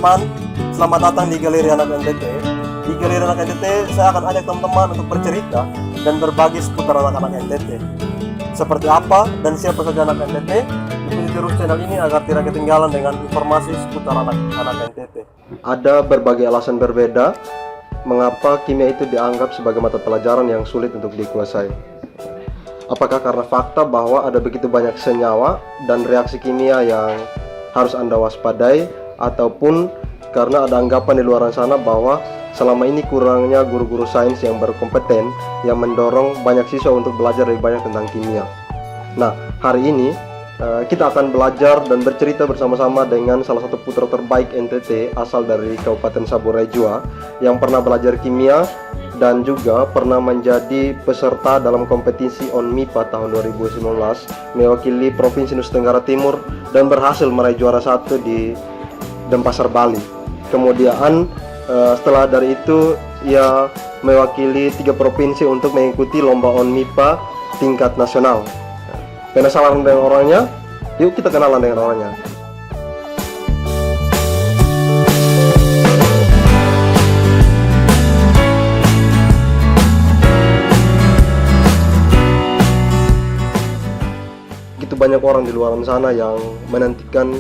teman-teman, selamat datang di Galeri Anak NTT. Di Galeri Anak NTT, saya akan ajak teman-teman untuk bercerita dan berbagi seputar anak-anak NTT. Seperti apa dan siapa saja anak NTT, ikuti terus channel ini agar tidak ketinggalan dengan informasi seputar anak-anak NTT. Ada berbagai alasan berbeda mengapa kimia itu dianggap sebagai mata pelajaran yang sulit untuk dikuasai. Apakah karena fakta bahwa ada begitu banyak senyawa dan reaksi kimia yang harus Anda waspadai, ataupun karena ada anggapan di luar sana bahwa selama ini kurangnya guru-guru sains yang berkompeten yang mendorong banyak siswa untuk belajar lebih banyak tentang kimia. Nah, hari ini kita akan belajar dan bercerita bersama-sama dengan salah satu putra terbaik NTT asal dari Kabupaten Saburai-Jua yang pernah belajar kimia dan juga pernah menjadi peserta dalam kompetisi ONMIPA tahun 2019 mewakili Provinsi Nusa Tenggara Timur dan berhasil meraih juara 1 di Denpasar, Bali. Kemudian setelah dari itu ia mewakili 3 provinsi untuk mengikuti lomba ONMIPA tingkat nasional. Penasaran dengan orangnya? Yuk kita kenalan dengan orangnya. Banyak orang di luar sana yang menantikan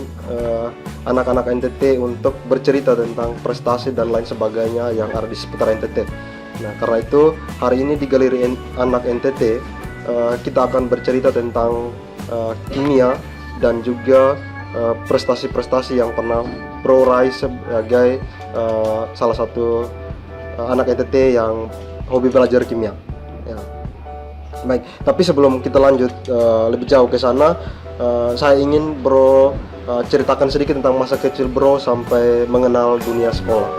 anak-anak NTT untuk bercerita tentang prestasi dan lain sebagainya yang ada di seputar NTT. Nah, karena itu hari ini di Galeri Anak NTT kita akan bercerita tentang kimia dan juga prestasi-prestasi yang pernah Bro raih sebagai salah satu anak NTT yang hobi belajar kimia. Ya. Baik, tapi sebelum kita lanjut lebih jauh ke sana, saya ingin Bro ceritakan sedikit tentang masa kecil Bro sampai mengenal dunia sekolah.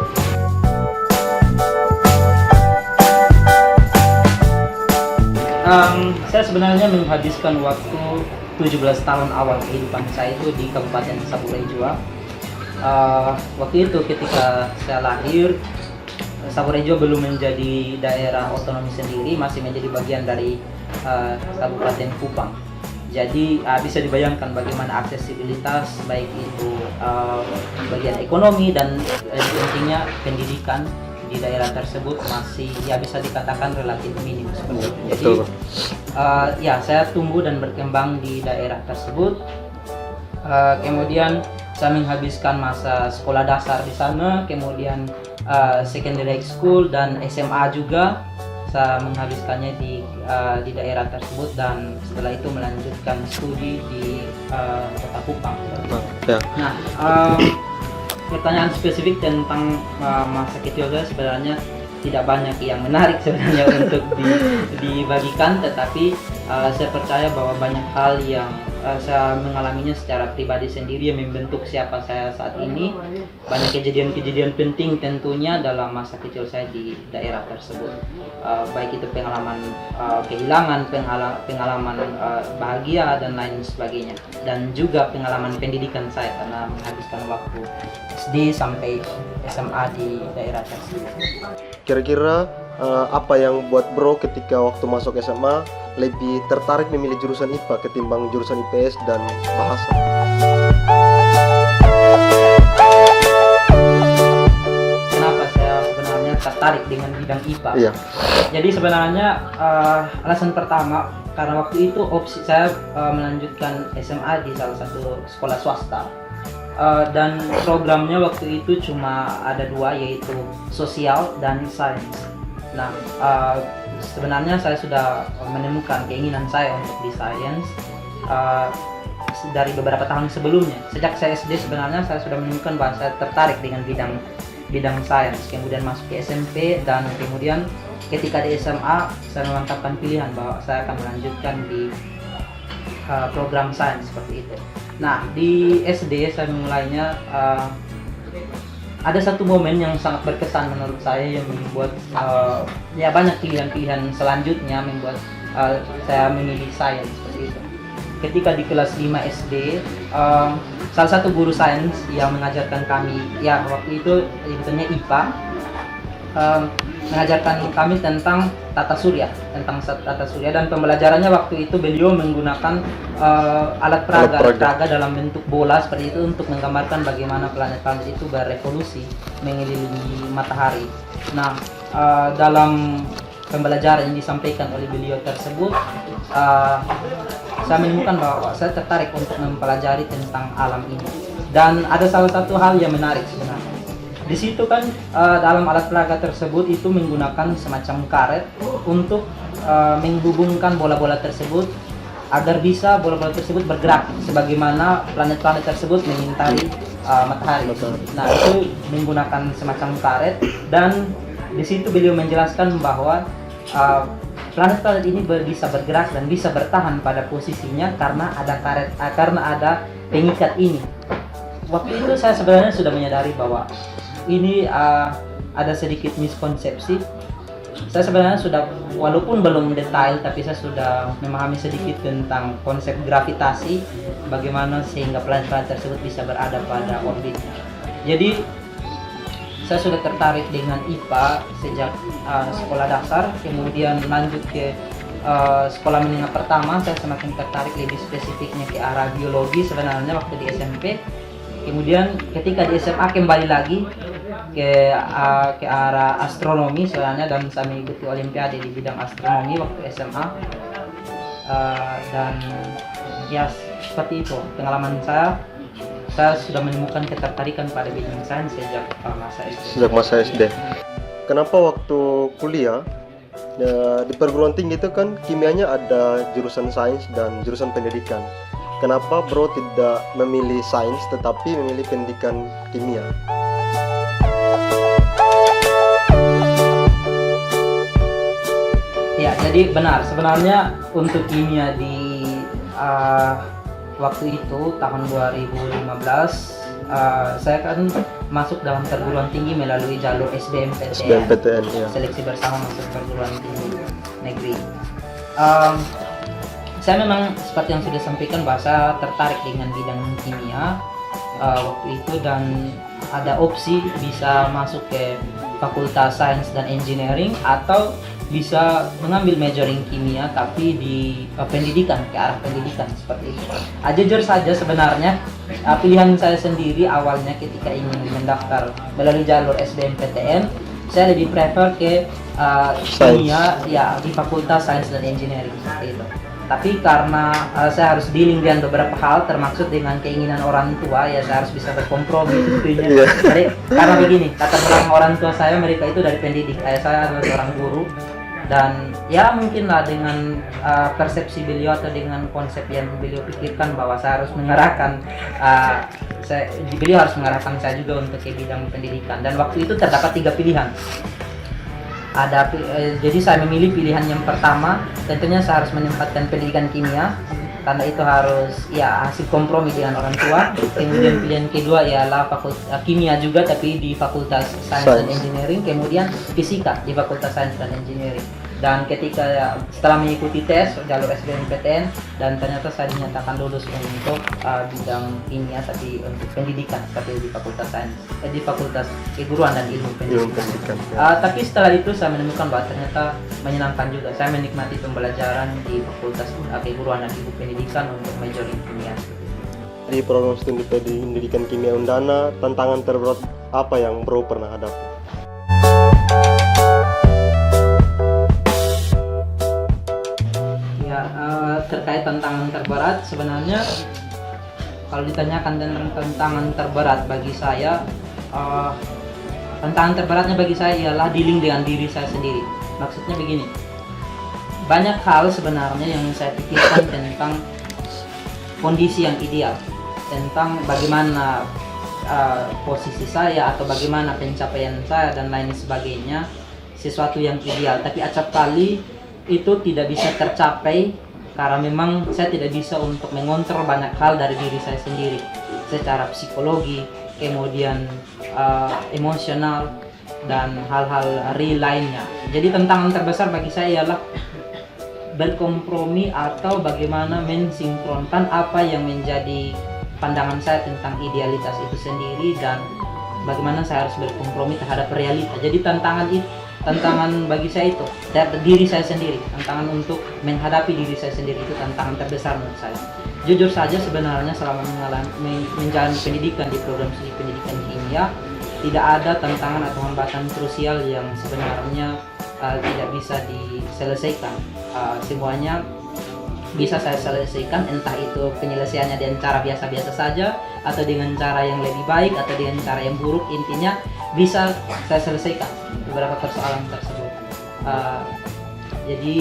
Saya sebenarnya menghabiskan waktu 17 tahun awal kehidupan saya itu di Kabupaten Saburai-Jua. Waktu itu ketika saya lahir, Saburai-Jua belum menjadi daerah otonomi sendiri, masih menjadi bagian dari Kabupaten Kupang. Jadi bisa dibayangkan bagaimana aksesibilitas baik itu bagian ekonomi dan intinya pendidikan di daerah tersebut masih bisa dikatakan relatif minim seperti itu. Jadi saya tumbuh dan berkembang di daerah tersebut. Kemudian saya menghabiskan masa sekolah dasar di sana, kemudian secondary school dan SMA juga saya menghabiskannya di daerah tersebut, dan setelah itu melanjutkan studi di Kota Kupang. Ya. Nah, pertanyaan spesifik tentang masa kecil saya sebenarnya tidak banyak yang menarik sebenarnya untuk dibagikan, tetapi saya percaya bahwa banyak hal yang saya mengalaminya secara pribadi sendiri yang membentuk siapa saya saat ini. Banyak kejadian-kejadian penting tentunya dalam masa kecil saya di daerah tersebut, baik itu pengalaman kehilangan, pengalaman bahagia dan lain sebagainya, dan juga pengalaman pendidikan saya karena menghabiskan waktu SD sampai SMA di daerah tersebut. Kira-kira apa yang buat Bro ketika waktu masuk SMA lebih tertarik memilih jurusan IPA ketimbang jurusan IPS dan bahasa? Kenapa saya sebenarnya tertarik dengan bidang IPA? Iya. Jadi sebenarnya alasan pertama karena waktu itu opsi saya melanjutkan SMA di salah satu sekolah swasta. Dan programnya waktu itu cuma ada 2, yaitu sosial dan sains. Nah, sebenarnya saya sudah menemukan keinginan saya untuk di sains dari beberapa tahun sebelumnya. Sejak saya SD sebenarnya saya sudah menemukan bahwa saya tertarik dengan bidang sains. Kemudian masuk ke SMP dan kemudian ketika di SMA saya memantapkan pilihan bahwa saya akan melanjutkan di program sains seperti itu. Nah, di SD saya memulainya ada satu momen yang sangat berkesan menurut saya yang membuat banyak pilihan-pilihan selanjutnya membuat saya memilih sains seperti itu. Ketika di kelas 5 SD, salah satu guru sains yang mengajarkan kami, waktu itu sebetulnya IPA, mengajarkan kami tentang tata surya, dan pembelajarannya waktu itu beliau menggunakan alat peraga dalam bentuk bola seperti itu untuk menggambarkan bagaimana planet-planet itu berevolusi mengelilingi matahari. Nah, dalam pembelajaran yang disampaikan oleh beliau tersebut, saya menemukan bahwa saya tertarik untuk mempelajari tentang alam ini. Dan ada salah satu hal yang menarik sebenarnya. Di situ kan dalam alat peraga tersebut itu menggunakan semacam karet untuk menghubungkan bola-bola tersebut agar bisa bola-bola tersebut bergerak sebagaimana planet-planet tersebut mengintari matahari. Nah, itu menggunakan semacam karet, dan di situ beliau menjelaskan bahwa planet-planet ini bisa bergerak dan bisa bertahan pada posisinya karena ada karet, karena ada pengikat ini. Waktu itu saya sebenarnya sudah menyadari bahwa ini ada sedikit miskonsepsi. Saya sebenarnya sudah, walaupun belum detail, tapi saya sudah memahami sedikit tentang konsep gravitasi, bagaimana sehingga planet-planet tersebut bisa berada pada orbitnya. Jadi saya sudah tertarik dengan IPA sejak sekolah dasar, kemudian lanjut ke sekolah menengah pertama. Saya semakin tertarik lebih spesifiknya ke arah biologi sebenarnya waktu di SMP. Kemudian ketika di SMA kembali lagi ke arah astronomi sebenarnya, dan saya mengikuti olimpiade di bidang astronomi waktu SMA. Dan ya seperti itu pengalaman saya. Saya sudah menemukan ketertarikan pada bidang sains sejak masa SD. Kenapa waktu kuliah di perguruan tinggi itu kan kimianya ada jurusan sains dan jurusan pendidikan. Kenapa bro tidak memilih sains tetapi memilih pendidikan kimia? Ya, jadi benar. Sebenarnya untuk kimia di waktu itu tahun 2015 saya kan masuk dalam perguruan tinggi melalui jalur SBMPTN ya. Seleksi bersama masuk perguruan tinggi negeri. Saya memang seperti yang sudah sampaikan bahwa saya tertarik dengan bidang kimia waktu itu, dan ada opsi bisa masuk ke Fakultas Sains dan Engineering atau bisa mengambil majoring kimia tapi di pendidikan, ke arah pendidikan seperti itu. Jujur saja sebenarnya pilihan saya sendiri awalnya ketika ingin mendaftar melalui jalur SBMPTN, saya lebih prefer ke kimia ya di Fakultas Sains dan Engineering seperti itu. Tapi karena saya harus dealing dengan beberapa hal, termasuk dengan keinginan orang tua, ya saya harus bisa berkompromi tentunya. Jadi karena begini, latar belakang orang tua saya, mereka itu dari pendidik, ayah saya adalah seorang guru, dan ya mungkinlah dengan persepsi beliau atau dengan konsep yang beliau pikirkan bahwa saya harus mengarahkan, beliau harus mengarahkan saya juga untuk ke bidang pendidikan. Dan waktu itu terdapat 3 pilihan. Jadi saya memilih pilihan yang pertama, tentunya saya harus menempatkan pendidikan kimia karena itu harus ya hasil kompromi dengan orang tua. Kemudian pilihan kedua ialah kimia juga tapi di Fakultas Sains dan Engineering, kemudian fisika di Fakultas Sains dan Engineering. Dan ketika setelah mengikuti tes jalur SBMPTN, dan ternyata saya dinyatakan lulus untuk bidang kimia tapi untuk pendidikan tapi di Fakultas Sains, di Fakultas Keguruan dan Ilmu Pendidikan. Tapi setelah itu saya menemukan bahwa ternyata menyenangkan juga. Saya menikmati pembelajaran di Fakultas Keguruan dan Ilmu Pendidikan untuk majoring kimia. Di program studi pendidikan kimia Undana, tantangan terberat apa yang bro pernah hadapi? Terkait tantangan terberat, sebenarnya kalau ditanyakan tentang tantangan terberat bagi saya, tantangan terberatnya bagi saya ialah dealing dengan diri saya sendiri. Maksudnya begini, banyak hal sebenarnya yang saya pikirkan tentang kondisi yang ideal, tentang bagaimana posisi saya atau bagaimana pencapaian saya dan lain sebagainya, sesuatu yang ideal, tapi acap kali itu tidak bisa tercapai karena memang saya tidak bisa untuk mengontrol banyak hal dari diri saya sendiri secara psikologi, kemudian emosional dan hal-hal real lainnya. Jadi tantangan terbesar bagi saya ialah berkompromi atau bagaimana mensinkronkan apa yang menjadi pandangan saya tentang idealitas itu sendiri dan bagaimana saya harus berkompromi terhadap realita. Jadi tantangan bagi saya itu diri saya sendiri, tantangan untuk menghadapi diri saya sendiri itu tantangan terbesar menurut saya. Jujur saja sebenarnya selama menjalani pendidikan di program studi pendidikan kimia, tidak ada tantangan atau hambatan krusial yang sebenarnya tidak bisa diselesaikan. Semuanya bisa saya selesaikan, entah itu penyelesaiannya dengan cara biasa-biasa saja atau dengan cara yang lebih baik atau dengan cara yang buruk, intinya bisa saya selesaikan beberapa persoalan tersebut. Jadi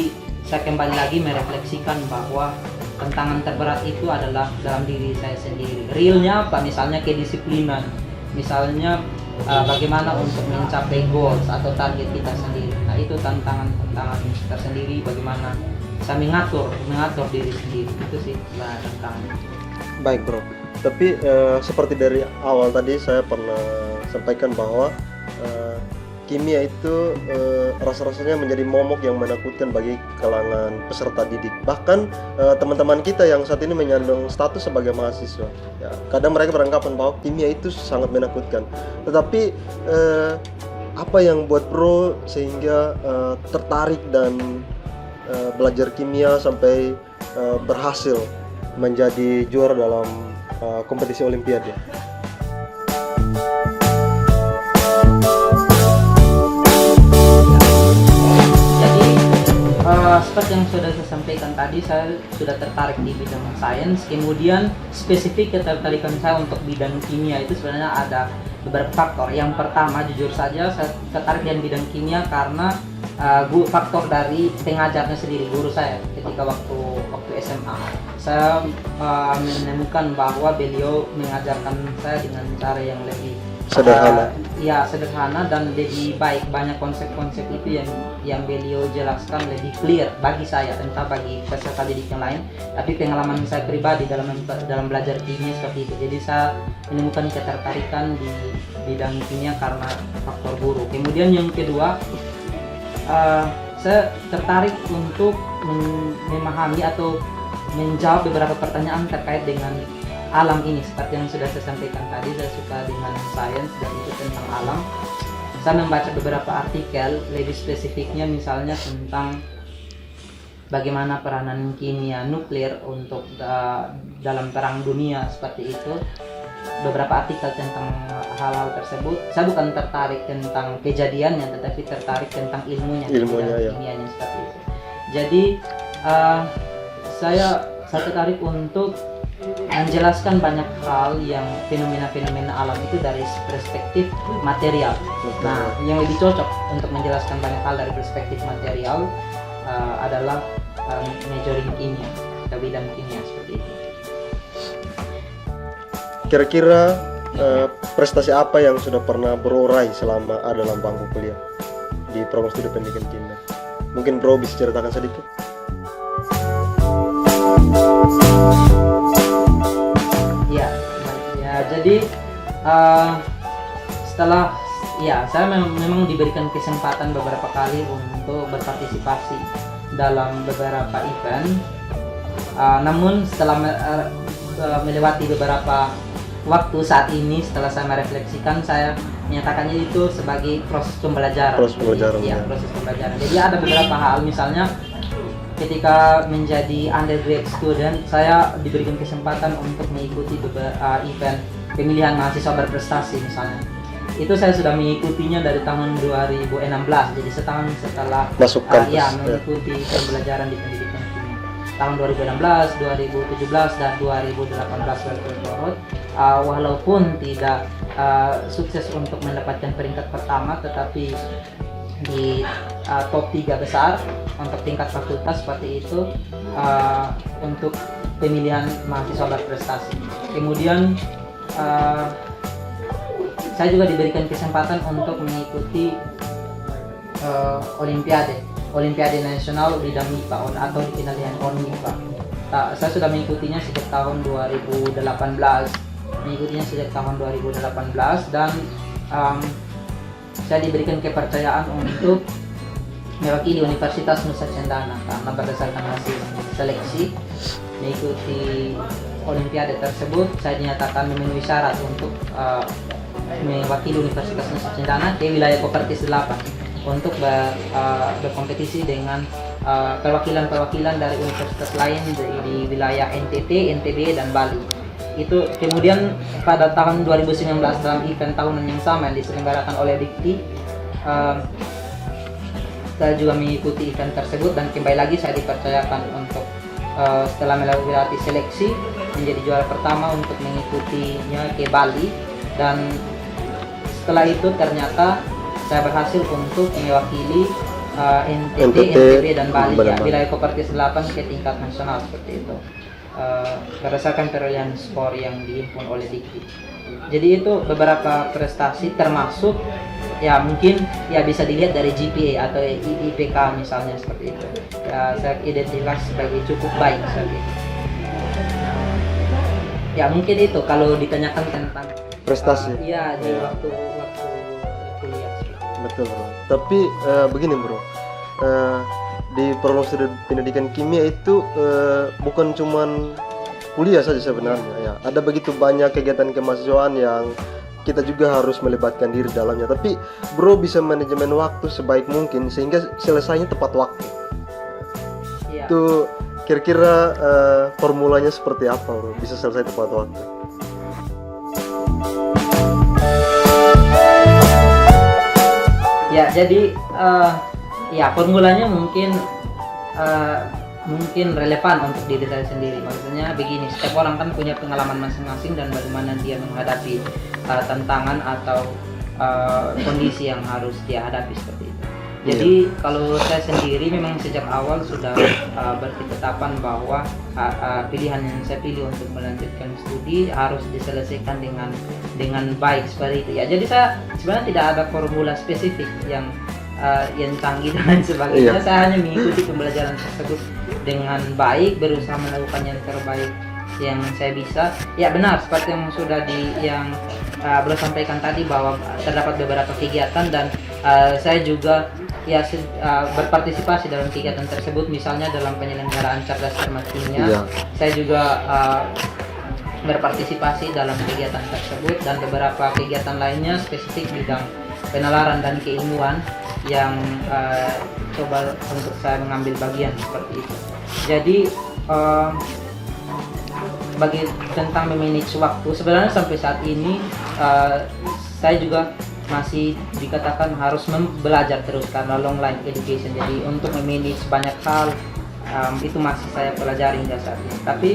saya kembali lagi merefleksikan bahwa tantangan terberat itu adalah dalam diri saya sendiri. Realnya apa? Misalnya kedisiplinan, misalnya bagaimana untuk mencapai goals atau target kita sendiri. Nah itu tantangan tersendiri, bagaimana saya mengatur diri sendiri, itu sih tantangan. Baik bro, tapi seperti dari awal tadi saya pernah sampaikan bahwa kimia itu rasa-rasanya menjadi momok yang menakutkan bagi kalangan peserta didik. Bahkan teman-teman kita yang saat ini menyandang status sebagai mahasiswa, ya, kadang mereka beranggapan bahwa kimia itu sangat menakutkan. Tetapi apa yang buat bro sehingga tertarik dan belajar kimia sampai berhasil menjadi juara dalam kompetisi olimpiade? Seperti yang sudah saya sampaikan tadi, saya sudah tertarik di bidang sains. Kemudian spesifik ketertarikan saya untuk bidang kimia itu sebenarnya ada beberapa faktor. Yang pertama, jujur saja saya tertarik dengan bidang kimia karena faktor dari pengajarnya sendiri, guru saya ketika waktu SMA. Saya menemukan bahwa beliau mengajarkan saya dengan cara yang lebih sederhana. Sederhana dan lebih baik. Banyak konsep-konsep itu yang beliau jelaskan lebih clear bagi saya, entah bagi peserta didik yang lain, tapi pengalaman saya pribadi dalam belajar kimia seperti itu. Jadi saya menemukan ketertarikan di bidang kimia karena faktor guru. Kemudian yang kedua, saya tertarik untuk memahami atau menjawab beberapa pertanyaan terkait dengan alam ini. Seperti yang sudah saya sampaikan tadi, saya suka dengan sains dan itu tentang alam. Saya membaca beberapa artikel, lebih spesifiknya misalnya tentang bagaimana peranan kimia nuklir untuk dalam perang dunia seperti itu. Beberapa artikel tentang hal-hal tersebut. Saya bukan tertarik tentang kejadiannya, tetapi tertarik tentang ilmunya ya. Kimianya seperti itu. Jadi saya tertarik untuk menjelaskan banyak hal yang fenomena-fenomena alam itu dari perspektif material. Nah, yang lebih cocok untuk menjelaskan banyak hal dari perspektif material adalah majoring kimia atau bidang kimia seperti itu. Kira-kira prestasi apa yang sudah pernah bro raih selama ada dalam bangku kuliah di program studi pendidikan kimia? Mungkin bro bisa ceritakan sedikit? Jadi setelah saya memang diberikan kesempatan beberapa kali untuk berpartisipasi dalam beberapa event. Namun setelah melewati beberapa waktu saat ini, setelah saya merefleksikan, saya menyatakannya itu sebagai proses pembelajaran. Proses pembelajaran. Jadi ada beberapa hal, misalnya ketika menjadi undergrad student, saya diberikan kesempatan untuk mengikuti beberapa event pemilihan mahasiswa berprestasi misalnya. Itu saya sudah mengikutinya dari tahun 2016, jadi setahun setelah masuk kampus. Mengikuti pembelajaran di pendidikan kimia. Tahun 2016, 2017 dan 2018 berturut-turut. Walaupun tidak sukses untuk mendapatkan peringkat pertama, tetapi di top 3 besar untuk tingkat fakultas seperti itu untuk pemilihan mahasiswa berprestasi. Kemudian saya juga diberikan kesempatan untuk mengikuti Olimpiade Nasional bidang MIPA atau dikenal dengan ONMIPA. Saya sudah mengikutinya sejak tahun 2018. Dan saya diberikan kepercayaan untuk mewakili Universitas Nusa Cendana karena berdasarkan hasil seleksi mengikuti Olimpiade tersebut, saya dinyatakan memenuhi syarat untuk mewakili Universitas Nusa Cendana ke wilayah Kopertis 8. untuk berkompetisi dengan perwakilan-perwakilan dari universitas lain di wilayah NTT, NTB, dan Bali. Itu kemudian pada tahun 2019 dalam event tahunan yang sama yang diselenggarakan oleh Dikti, saya juga mengikuti event tersebut dan kembali lagi saya dipercayakan untuk setelah melewati seleksi menjadi juara pertama untuk mengikutinya ke Bali, dan setelah itu ternyata saya berhasil untuk mewakili NTT, NTB, dan Bali ya, wilayah Kopertis 8 ke tingkat nasional seperti itu. Berdasarkan perolehan skor yang dihimpun oleh Dikti. Jadi itu beberapa prestasi termasuk ya mungkin ya bisa dilihat dari GPA atau IPK misalnya seperti itu. Ya, saya identifikasi sebagai cukup baik saat itu. Ya mungkin itu kalau ditanyakan tentang prestasi. Iya di waktu kuliah. Betul bro. Tapi begini bro. Di proses pendidikan kimia itu bukan cuman kuliah saja sebenarnya ya. Ada begitu banyak kegiatan kemahasiswaan yang kita juga harus melibatkan diri dalamnya. Tapi bro bisa manajemen waktu sebaik mungkin sehingga selesainya tepat waktu. Ya. Itu kira-kira formulanya seperti apa bro? Bisa selesai tepat waktu. Ya jadi ya formulanya mungkin relevan untuk diri saya sendiri. Maksudnya begini, setiap orang kan punya pengalaman masing-masing dan bagaimana dia menghadapi tantangan atau kondisi yang harus dia hadapi seperti itu. Jadi kalau saya sendiri memang sejak awal sudah berketetapan bahwa pilihan yang saya pilih untuk melanjutkan studi harus diselesaikan dengan baik seperti itu ya. Jadi saya sebenarnya tidak ada formula spesifik yang canggih dan lain sebagainya. Saya hanya mengikuti pembelajaran tersebut dengan baik, berusaha melakukan yang terbaik yang saya bisa. Ya benar seperti yang sudah belum sampaikan tadi bahwa terdapat beberapa kegiatan dan saya juga berpartisipasi dalam kegiatan tersebut, misalnya dalam penyelenggaraan cerdas cermat kimia. Saya juga berpartisipasi dalam kegiatan tersebut dan beberapa kegiatan lainnya spesifik bidang penalaran dan keilmuan yang coba untuk saya mengambil bagian seperti itu. Jadi bagi tentang memanage waktu, sebenarnya sampai saat ini saya juga masih dikatakan harus belajar terus karena long life education. Jadi untuk memanage banyak hal itu masih saya pelajari hingga saat ini. Tapi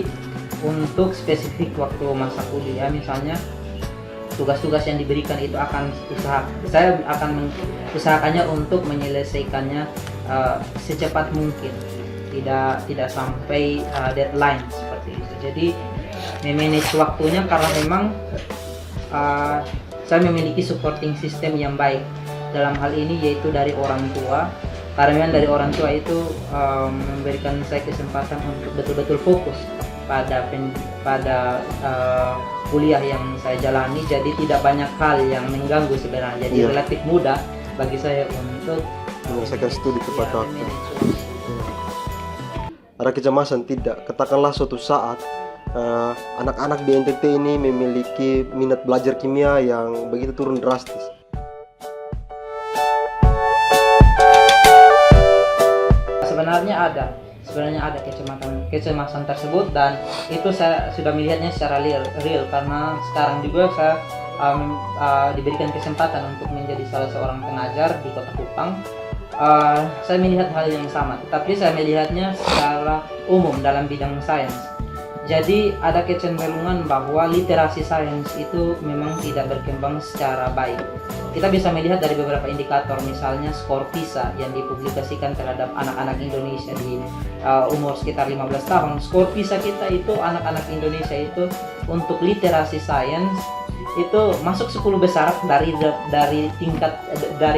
untuk spesifik waktu masa kuliah misalnya tugas-tugas yang diberikan itu saya akan mengusahakannya untuk menyelesaikannya secepat mungkin, tidak sampai deadline seperti itu. Jadi memanage waktunya karena memang saya memiliki supporting system yang baik dalam hal ini, yaitu dari orang tua. Karena memang dari orang tua itu memberikan saya kesempatan untuk betul-betul fokus pada kuliah yang saya jalani. Jadi tidak banyak hal yang mengganggu sebenarnya. Jadi relatif mudah bagi saya untuk menyelesaikan studi tepat waktu. Ada kecemasan tidak? Katakanlah suatu saat anak-anak di NTT ini memiliki minat belajar kimia yang begitu turun drastis. Sebenarnya ada kecemasan tersebut, dan itu saya sudah melihatnya secara real karena sekarang juga saya diberikan kesempatan untuk menjadi salah seorang pengajar di Kota Kupang. Saya melihat hal yang sama, tetapi saya melihatnya secara umum dalam bidang sains. Jadi ada kecenderungan bahwa literasi sains itu memang tidak berkembang secara baik. Kita bisa melihat dari beberapa indikator, misalnya skor PISA yang dipublikasikan terhadap anak-anak Indonesia di umur sekitar 15 tahun. Skor PISA kita itu, anak-anak Indonesia itu untuk literasi sains itu masuk 10 besar dari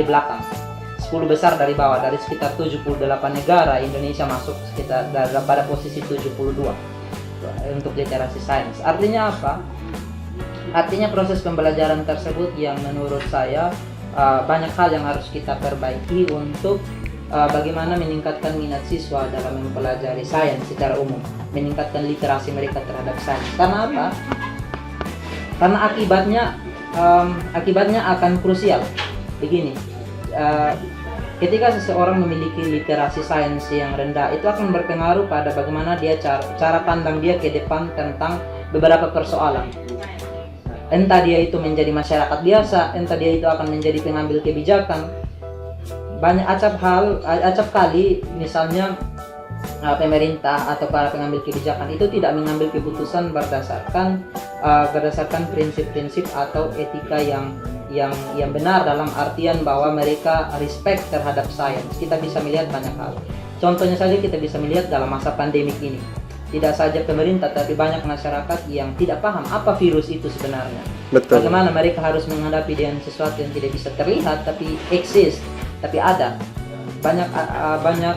belakang. 10 besar dari bawah, dari sekitar 78 negara Indonesia masuk sekitar pada posisi 72 untuk literasi sains. Artinya apa? Artinya proses pembelajaran tersebut yang menurut saya banyak hal yang harus kita perbaiki untuk bagaimana meningkatkan minat siswa dalam mempelajari sains secara umum, meningkatkan literasi mereka terhadap sains. Karena apa? Karena akibatnya akan krusial. Begini, ketika seseorang memiliki literasi sains yang rendah, itu akan berpengaruh pada bagaimana dia cara pandang dia ke depan tentang beberapa persoalan. Entah dia itu menjadi masyarakat biasa, entah dia itu akan menjadi pengambil kebijakan. Banyak acap kali misalnya pemerintah atau para pengambil kebijakan itu tidak mengambil keputusan berdasarkan prinsip-prinsip atau etika yang benar, dalam artian bahwa mereka respect terhadap sains. Kita bisa melihat banyak hal. Contohnya saja kita bisa melihat dalam masa pandemik ini. Tidak saja pemerintah, tapi banyak masyarakat yang tidak paham apa virus itu sebenarnya. Betul. Bagaimana mereka harus menghadapi dengan sesuatu yang tidak bisa terlihat, tapi eksis, tapi ada. Banyak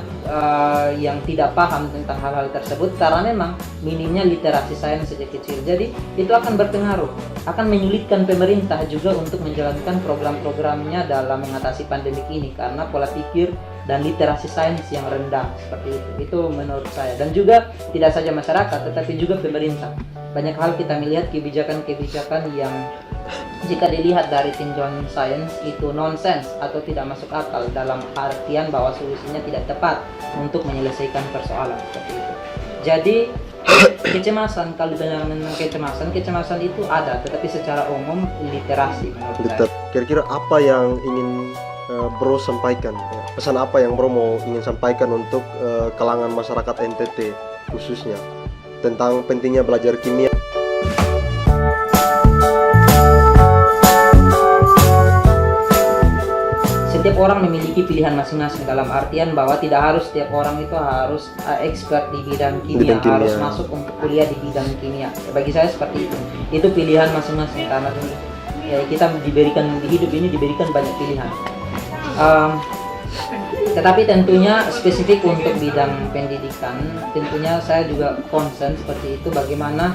yang tidak paham tentang hal-hal tersebut karena memang minimnya literasi sains sejak kecil. Jadi itu akan berpengaruh, akan menyulitkan pemerintah juga untuk menjalankan program-programnya dalam mengatasi pandemik ini karena pola pikir dan literasi sains yang rendah seperti itu. Itu menurut saya. Dan juga tidak saja masyarakat, tetapi juga pemerintah. Banyak hal kita melihat kebijakan-kebijakan yang jika dilihat dari tinjauan sains itu nonsens atau tidak masuk akal, dalam artian bahwa solusinya tidak tepat untuk menyelesaikan persoalan seperti itu. Jadi kecemasan, kalau ditanya tentang kecemasan itu ada, tetapi secara umum literasi menurut saya. Kira-kira apa yang ingin Bro sampaikan? Pesan apa yang Bro mau ingin sampaikan untuk kalangan masyarakat NTT khususnya tentang pentingnya belajar kimia? Setiap orang memiliki pilihan masing-masing, dalam artian bahwa tidak harus setiap orang itu harus expert di bidang kimia, harus masuk untuk kuliah di bidang kimia. Bagi saya seperti itu. Itu pilihan masing-masing karena kita diberikan di hidup ini diberikan banyak pilihan. Tetapi tentunya spesifik untuk bidang pendidikan, tentunya saya juga concern seperti itu, bagaimana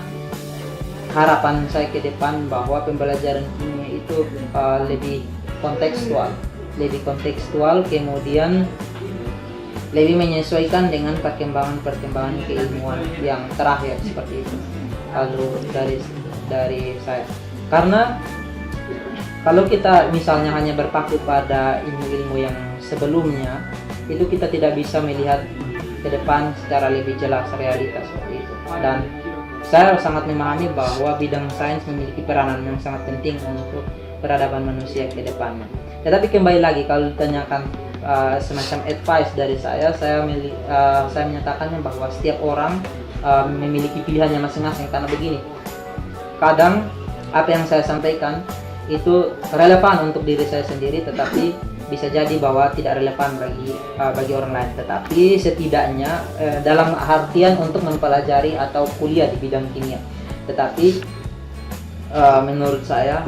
harapan saya ke depan bahwa pembelajaran kimia itu lebih kontekstual, kemudian lebih menyesuaikan dengan perkembangan keilmuan yang terakhir seperti itu. Lalu dari saya, karena kalau kita misalnya hanya berpaku pada ilmu-ilmu yang sebelumnya, itu kita tidak bisa melihat ke depan secara lebih jelas realitas seperti itu. Dan saya sangat memahami bahwa bidang sains memiliki peranan yang sangat penting untuk peradaban manusia ke depannya. Tetapi kembali lagi, kalau ditanyakan semacam advice dari saya menyatakannya bahwa setiap orang memiliki pilihannya masing-masing. Karena begini, kadang apa yang saya sampaikan itu relevan untuk diri saya sendiri, tetapi bisa jadi bahwa tidak relevan bagi orang lain. Tetapi setidaknya dalam artian untuk mempelajari atau kuliah di bidang kimia. Tetapi menurut saya,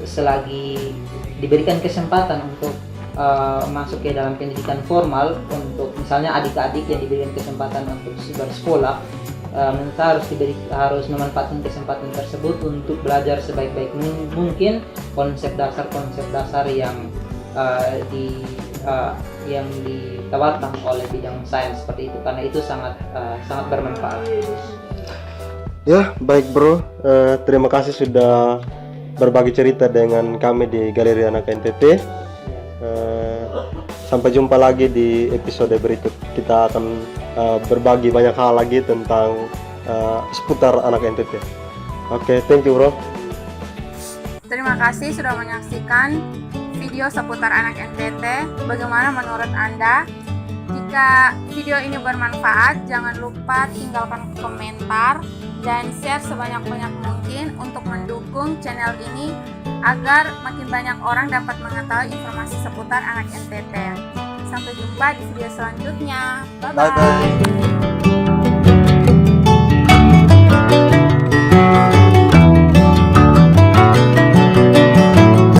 selagi diberikan kesempatan untuk masuk ke dalam pendidikan formal, untuk misalnya adik-adik yang diberikan kesempatan untuk bersekolah, harus memanfaatkan kesempatan tersebut untuk belajar sebaik-baik mungkin konsep dasar yang ditawarkan oleh bidang sains seperti itu, karena itu sangat bermanfaat. Ya, baik Bro, terima kasih sudah berbagi cerita dengan kami di Galeri Anak NTT. Sampai jumpa lagi di episode berikut. Kita akan berbagi banyak hal lagi tentang seputar anak NTT. Oke, thank you Bro. Terima kasih sudah menyaksikan video seputar anak NTT. Bagaimana menurut Anda? Jika video ini bermanfaat, jangan lupa tinggalkan komentar dan share sebanyak-banyak mungkin untuk mendukung channel ini agar makin banyak orang dapat mengetahui informasi seputar anak NTT. Sampai jumpa di video selanjutnya. Bye-bye.